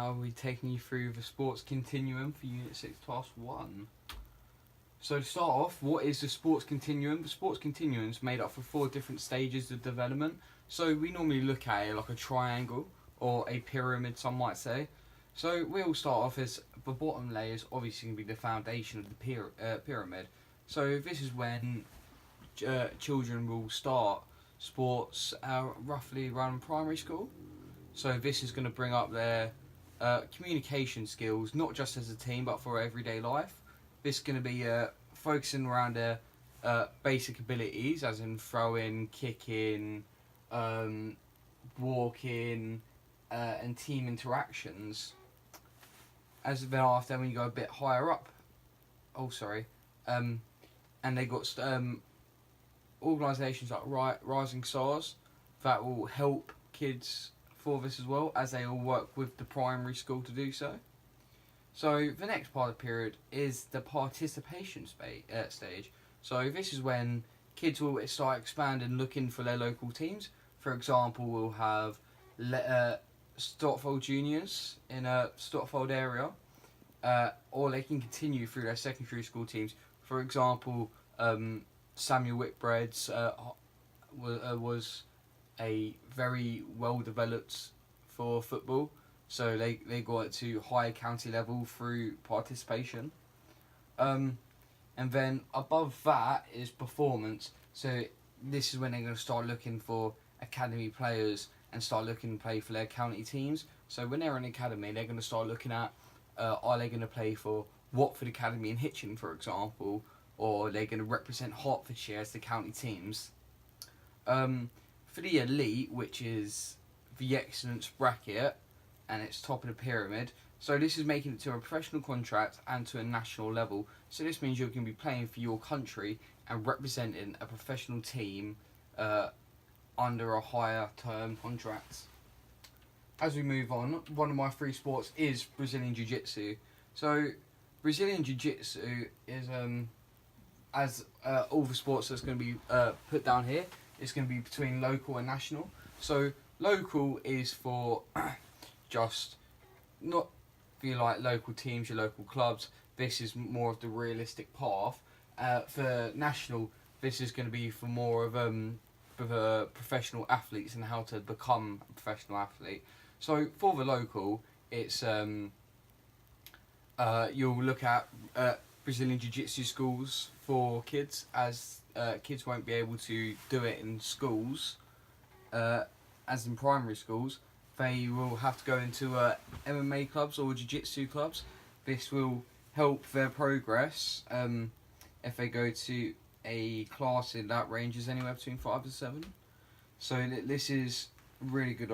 I'll be taking you through the sports continuum for Unit 6 Task 1. So to start off, what is the sports continuum? The sports continuum is made up of 4 different stages of development. So we normally look at it like a triangle or a pyramid, some might say. So we'll start off as the bottom layer is obviously going to be the foundation of the pyramid. So this is when children will start sports roughly around primary school. So this is going to bring up their communication skills, not just as a team, but for everyday life. This is going to be focusing around their basic abilities, as in throwing, kicking, walking, and team interactions. As then after, when you go a bit higher up, and they got organisations like Rising Stars that will help kids for this as well, as they all work with the primary school to do so. So the next part of the period is the participation stage. So this is when kids will start expanding, looking for their local teams. For example, we'll have Stotfold Juniors in a Stotfold area, or they can continue through their secondary school teams. For example, Samuel Whitbread's was a very well developed for football, so they got it to higher county level through participation. And then above that is performance. So this is when they're going to start looking for academy players and start looking to play for their county teams. So when they're in academy, they're going to start looking at are they going to play for Watford Academy in Hitchin, for example, or they're going to represent Hertfordshire as the county teams. For the elite, which is the excellence bracket, and it's top of the pyramid, so this is making it to a professional contract and to a national level. So this means you're going to be playing for your country and representing a professional team under a higher term contract. As we move on, one of my 3 sports is Brazilian Jiu-Jitsu. So Brazilian Jiu-Jitsu is, as all the sports that's going to be put down here, it's going to be between local and national. So local is for just not for your like local teams, your local clubs. This is more of the realistic path. For national, this is going to be for more of for professional athletes and how to become a professional athlete. So for the local, it's you'll look at Brazilian Jiu-Jitsu schools for kids, as kids won't be able to do it in schools, as in primary schools. They will have to go into MMA clubs or Jiu-Jitsu clubs. This will help their progress if they go to a class in that ranges anywhere between 5 to 7. So this is really good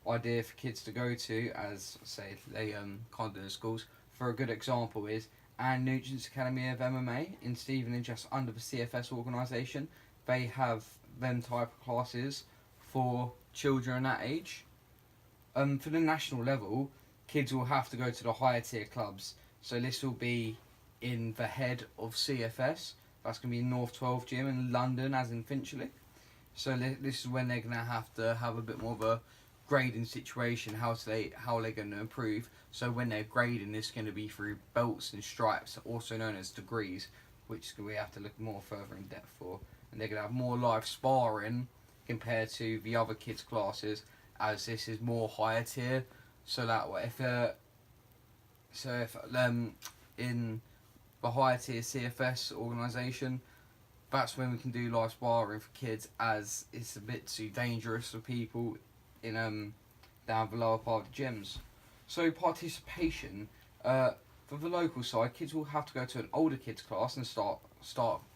idea for kids to go to, as I say they can't do in schools. For a good example is Anne Nugent's Academy of MMA in Stevenage, just under the CFS organisation. They have them type of classes for children that age. For the national level, kids will have to go to the higher tier clubs. So this will be in the head of CFS. That's going to be North 12 Gym in London, as in Finchley. So this is when they're going to have a bit more of a grading situation, how they're going to improve. So when they're grading, it's going to be through belts and stripes, also known as degrees, which we have to look more further in depth for. And they're going to have more live sparring compared to the other kids' classes, as this is more higher tier. So that way, if in the higher tier CFS organisation, that's when we can do live sparring for kids, as it's a bit too dangerous for people in down the lower part of the gyms. So participation, for the local side, kids will have to go to an older kids class and start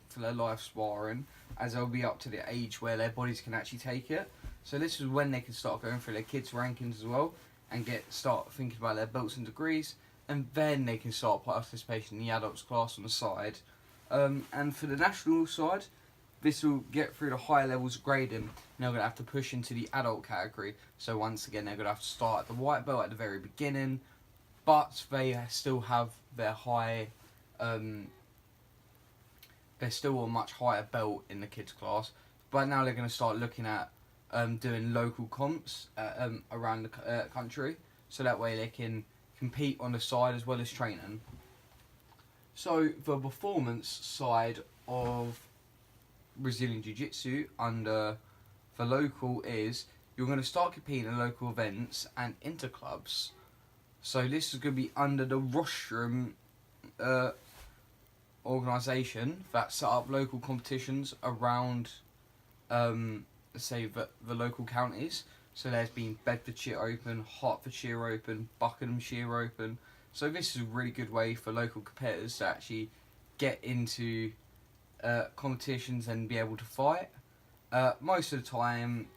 for their live sparring, as they'll be up to the age where their bodies can actually take it. So this is when they can start going through their kids rankings as well, and start thinking about their belts and degrees, and then they can start participation in the adults class on the side. And for the national side, this will get through the higher levels of grading, and they're going to have to push into the adult category. So once again, they're going to have to start at the white belt at the very beginning, but they still have their high, they're still a much higher belt in the kids class. But now they're going to start looking at doing local comps around the country. so that way they can compete on the side as well as training. So the performance side of Brazilian Jiu-Jitsu under the local is you're going to start competing in local events and interclubs. So this is going to be under the Rostrum organisation that set up local competitions around, say, the local counties. So there's been Bedfordshire Open, Hertfordshire Open, Buckinghamshire Open. So this is a really good way for local competitors to actually get into competitions and be able to fight. Most of the time,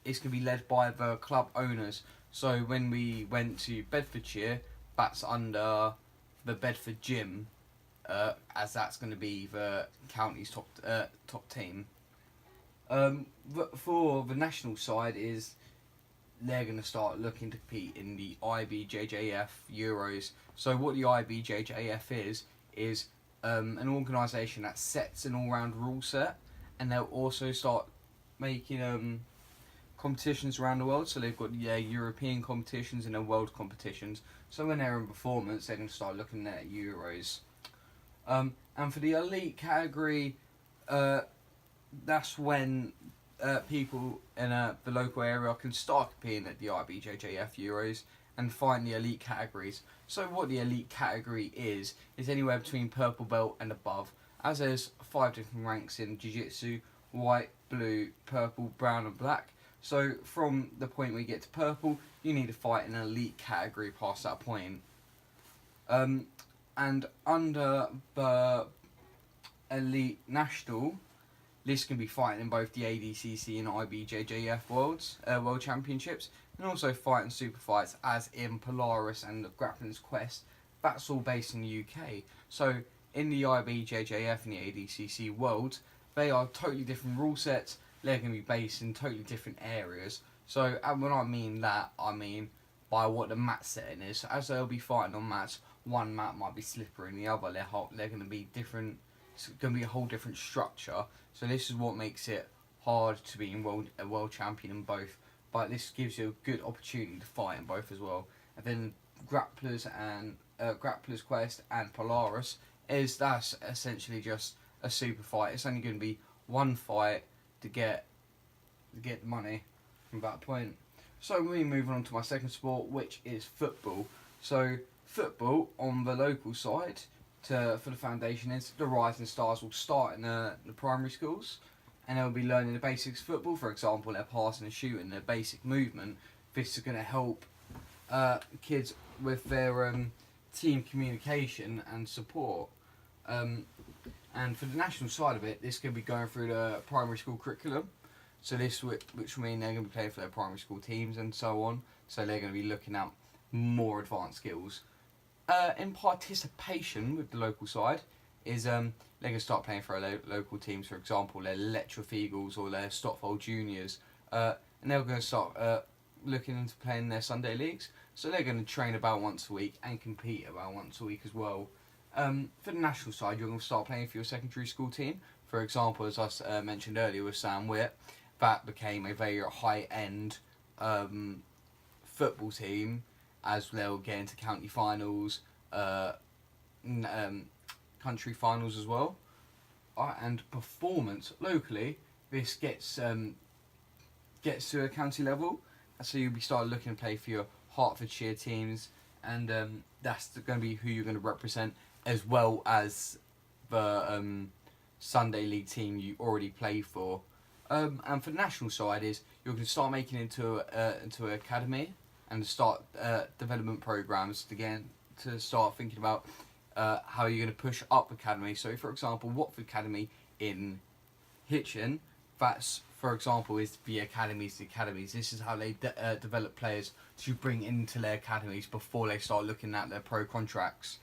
it's going to be led by the club owners. So when we went to Bedfordshire, that's under the Bedford Gym, as that's going to be the county's top team. For the national side is they're going to start looking to compete in the IBJJF Euros. So what the IBJJF is an organisation that sets an all-round rule set, and they'll also start making competitions around the world. So they've got European competitions and their world competitions. So when they're in performance, they're going to start looking at Euros. And for the elite category, that's when people in the local area can start competing at the IBJJF Euros and find the elite categories. So what the elite category is anywhere between purple belt and above, as there's 5 different ranks in Jiu-Jitsu: white, blue, purple, brown and black. So from the point where you get to purple, you need to fight in an elite category past that point. And under the elite national, this can be fighting in both the ADCC and IBJJF World Championships, and also fighting super fights as in Polaris and the Grappling's Quest. That's all based in the UK. So in the IBJJF and the ADCC Worlds, they are totally different rule sets. They're going to be based in totally different areas. So and when I mean that, I mean by what the mat setting is. So as they'll be fighting on mats, one mat might be slippery and the other they're going to be different. It's going to be a whole different structure. So this is what makes it hard to be a world champion in both. But this gives you a good opportunity to fight in both as well. And then Grapplers and Grappler's Quest and Polaris that's essentially just a super fight. It's only going to be one fight to get the money from that point. So we're moving on to my second sport, which is football. So football on the local side for the foundation is the Rising Stars will start in the primary schools, and they'll be learning the basics of football. For example, their passing and shooting, their basic movement. This is going to help kids with their team communication and support. And for the national side of it, this can be going through the primary school curriculum. So this, which will mean they're going to be playing for their primary school teams and so on. So they're going to be looking at more advanced skills. In participation with the local side is they're going to start playing for our local teams. For example, their Letchworth Eagles or their Stotfold Juniors, and they're going to start looking into playing their Sunday leagues. So they're going to train about once a week and compete about once a week as well. For the national side, you're going to start playing for your secondary school team. For example, as I mentioned earlier with Sam Witt, that became a very high-end football team, as they'll get into county finals, country finals as well. And performance locally, this gets to a county level, so you'll be starting looking to play for your Hertfordshire teams, and that's going to be who you're going to represent, as well as the Sunday League team you already play for. And for the national side is you're going to start making into an academy and start development programs to start thinking about how you're going to push up academy. So for example, Watford Academy in Hitchin, that's for example is the academies. This is how they develop players to bring into their academies before they start looking at their pro contracts.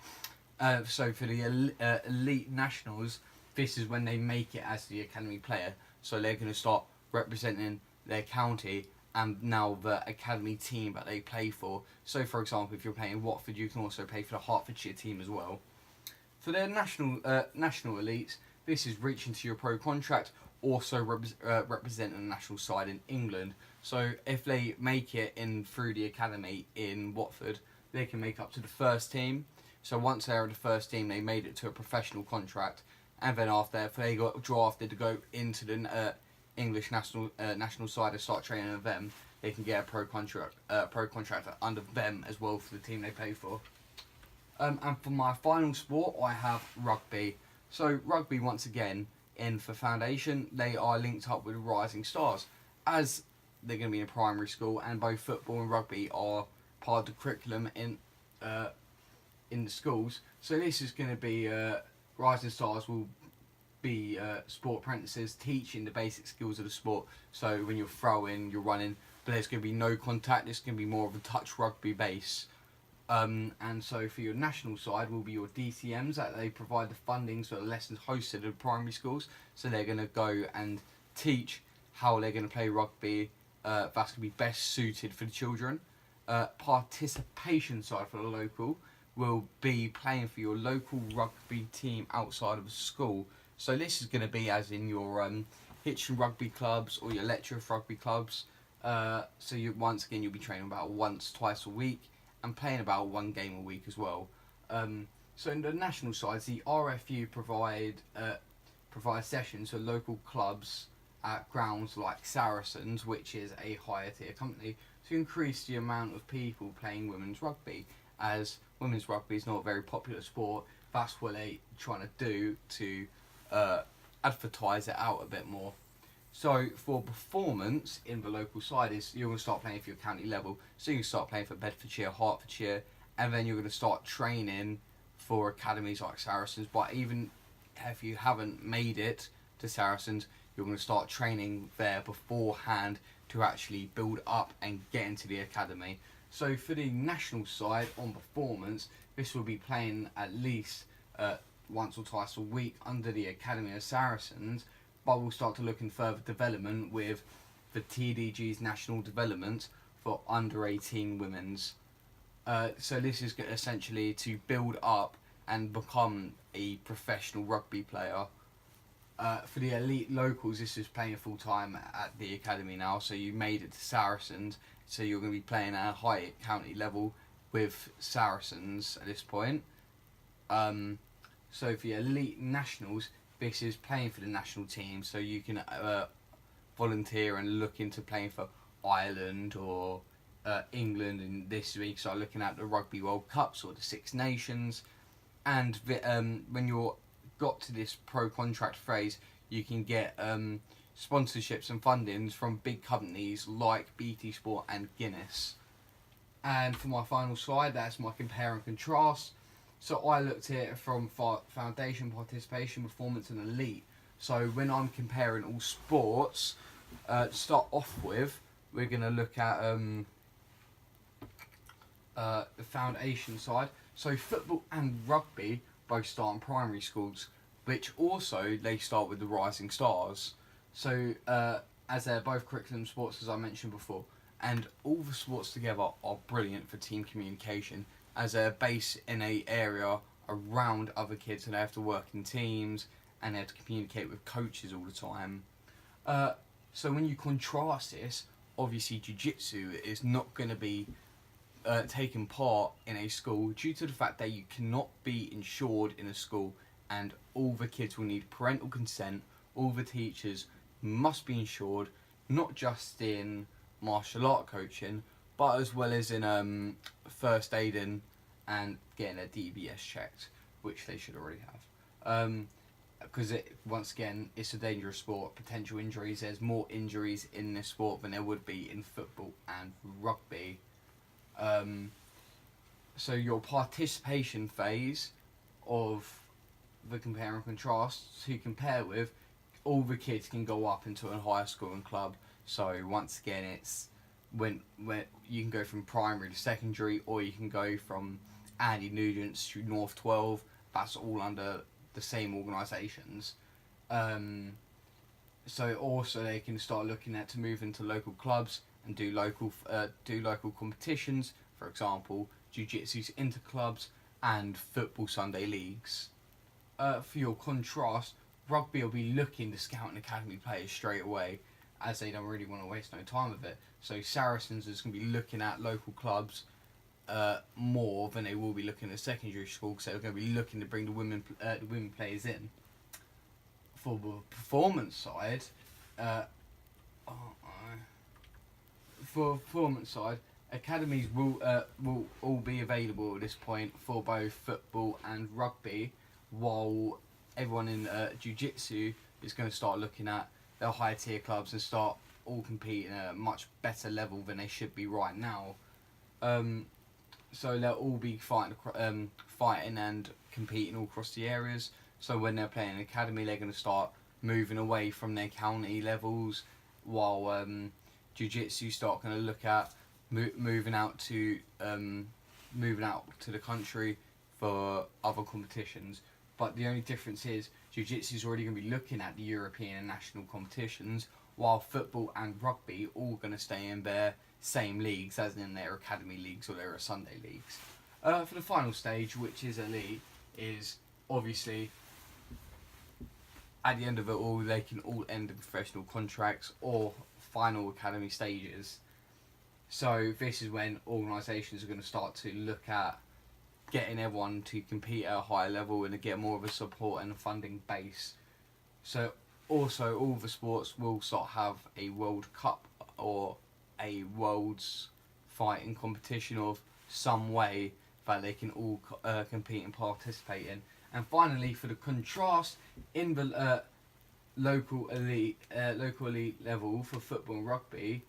So for the elite nationals, this is when they make it as the academy player. So they're going to start representing their county and now the academy team that they play for. So for example, if you're playing Watford, you can also play for the Hertfordshire team as well. For their national elites, this is reaching to your pro contract also represent the national side in England. So if they make it in through the academy in Watford, they can make up to the first team. So once they're in the first team, they made it to a professional contract, and then after, if they got drafted to go into the English national side and start training with them, they can get a pro contract under them as well for the team they play for. And for my final sport, I have rugby. So rugby, once again, in for foundation, they are linked up with Rising Stars, as they're going to be in a primary school, and both football and rugby are part of the curriculum in the schools. So this is going to be Rising Stars will be sport apprentices teaching the basic skills of the sport. So when you're throwing, you're running, but there's going to be no contact. It's going to be more of a touch rugby base. And so for your national side will be your DCMs, that they provide the funding for the lessons hosted at primary schools. So they're going to go and teach how they're going to play rugby. That's going to be best suited for the children. Participation side for the local will be playing for your local rugby team outside of the school. So this is going to be as in your Hitchin rugby clubs or your Letchworth rugby clubs. So once again, you'll be training about twice a week, and playing about one game a week as well. So in the national sides, the RFU provide sessions for local clubs at grounds like Saracens, which is a higher tier company, to increase the amount of people playing women's rugby. As women's rugby is not a very popular sport, that's what they're trying to do to advertise it out a bit more. So for performance in the local side is you're going to start playing for your county level. So you can start playing for Bedfordshire, Hertfordshire, and then you're going to start training for academies like Saracens. But even if you haven't made it to Saracens, you're going to start training there beforehand to actually build up and get into the academy. So for the national side on performance, this will be playing at least once or twice a week under the Academy of Saracens, but we'll start to look in further development with the TDG's national development for under 18 women's. So this is essentially to build up and become a professional rugby player. For the elite locals, this is playing full time at the academy now. So you made it to Saracens, so you're going to be playing at a high county level with Saracens at this point. So for the elite nationals, this is playing for the national team. So you can volunteer and look into playing for Ireland or England. And this week, so looking at the Rugby World Cups or the Six Nations. And when you're got to this pro contract phase, you can get sponsorships and fundings from big companies like BT Sport and Guinness. And for my final slide, that's my compare and contrast. So I looked at it from foundation, participation, performance and elite. So when I'm comparing all sports, to start off with, we're going to look at the foundation side. So football and rugby both start in primary schools, which also they start with the Rising Stars. So as they're both curriculum sports, as I mentioned before, and all the sports together are brilliant for team communication, as they're based in a area around other kids, and they have to work in teams and they have to communicate with coaches all the time. So when you contrast this, obviously jiu-jitsu is not going to be taking part in a school due to the fact that you cannot be insured in a school, and all the kids will need parental consent. All the teachers must be insured, not just in martial art coaching, but as well as in first aiding and getting their DBS checked, which they should already have. Because once again, it's a dangerous sport. Potential injuries. There's more injuries in this sport than there would be in football and rugby. So your participation phase of the compare and contrast to compare with, all the kids can go up into a higher school and club. So once again, it's when you can go from primary to secondary, or you can go from Andy Nugent's to North 12. That's all under the same organisations. So also they can start looking at to move into local clubs and do local competitions. For example, jiu-jitsu's interclubs and football Sunday leagues. For your contrast, rugby will be looking to scout an academy players straight away, as they don't really want to waste no time with it. So Saracens is going to be looking at local clubs more than they will be looking at secondary school, because they're going to be looking to bring the women players in. For the performance side, academies will all be available at this point for both football and rugby, while everyone in jiu-jitsu is going to start looking at their higher tier clubs and start all competing at a much better level than they should be right now. So they'll all be fighting and competing all across the areas. So when they're playing an academy, they're going to start moving away from their county levels, while jiu-jitsu start going to look at moving out to the country for other competitions. But the only difference is jiu-jitsu is already going to be looking at the European and national competitions, while football and rugby all going to stay in their same leagues, as in their academy leagues or their Sunday leagues. For the final stage, which is elite, is obviously at the end of it all, they can all end in professional contracts or final academy stages. So this is when organisations are going to start to look at getting everyone to compete at a higher level and to get more of a support and a funding base. So also all the sports will sort of have a World Cup or a World's fighting competition of some way that they can all compete and participate in. And finally, for the contrast, in the local elite level for football and rugby,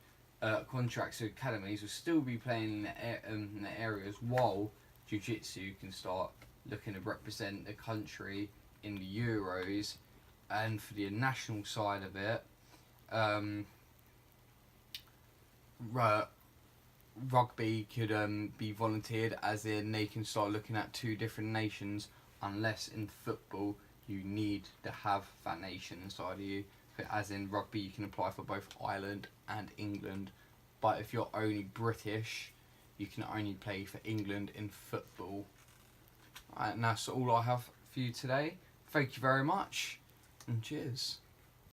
contracts to academies will still be playing in the areas, while jiu-jitsu can start looking to represent the country in the Euros. And for the national side of it, rugby could be volunteered, as in they can start looking at 2 different nations, unless in football you need to have that nation inside of you. As in rugby, you can apply for both Ireland and England, but if you're only British, you can only play for England in football. And that's all I have for you today. Thank you very much, and cheers.